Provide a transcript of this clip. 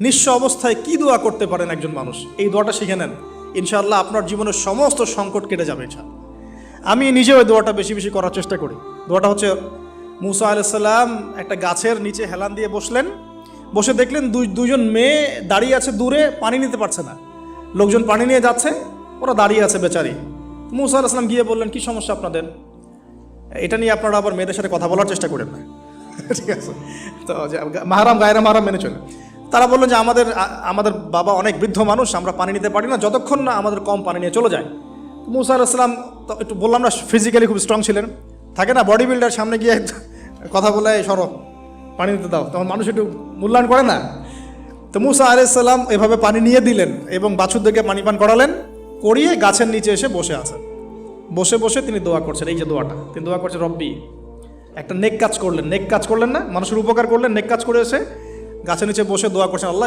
নিঃস্ব অবস্থায় কি দোয়া করতে পারেন একজন মানুষ, এই দোয়াটা শিখে নেন, ইনশাআল্লাহ আপনার জীবনের সমস্ত সংকট কেটে যাবে। ইনশাআল্লাহ আমি নিজেও এই দোয়াটা বেশি বেশি করার চেষ্টা করি। দোয়াটা হচ্ছে, মুসা আলাইহিস সালাম একটা গাছের নিচে হেলান দিয়ে বসলেন, বসে দেখলেন দুইজন মেয়ে দাঁড়িয়ে আছে দূরে, পানি নিতে পারছে না, লোকজন পানি নিয়ে যাচ্ছে, ওরা দাঁড়িয়ে আছে বেচারি। মুসা আলাইহিস সালাম গিয়ে বললেন, কি সমস্যা আপনাদের? এটা নিয়ে আপনারা আবার মেয়েদের সাথে কথা বলার চেষ্টা করেন না, ঠিক আছে? তো মাহারাম গায়রা মাহারাম মেনে চলে। তারা বললেন যে আমাদের বাবা অনেক বৃদ্ধ মানুষ, আমরা পানি নিতে পারি না যতক্ষণ না আমাদের কম পানি নিয়ে চলে যায়। মুসা আলাইহিস সালাম তো একটু বললাম না, ফিজিক্যালি খুব স্ট্রং ছিলেন, থাকে না বডি বিল্ডার, সামনে গিয়ে কথা বলে সরো পানি নিতে দাও, তখন মানুষ একটু মূল্যায়ন করে না। তো মুসা আলাইহিস সালাম এভাবে পানি নিয়ে দিলেন এবং বাছুরদেরকে পানি পান করালেন, করিয়ে গাছের নিচে এসে বসে আছেন। বসে বসে তিনি দোয়া করছেন, এই যে দোয়াটা তিনি দোয়া করছেন, রব্বি, একটা নেক কাজ করলেন, নেক কাজ করলেন না, মানুষের উপকার করলেন, নেক কাজ করে এসে গাছের নিচে বসে দোয়া করছেন, আল্লাহ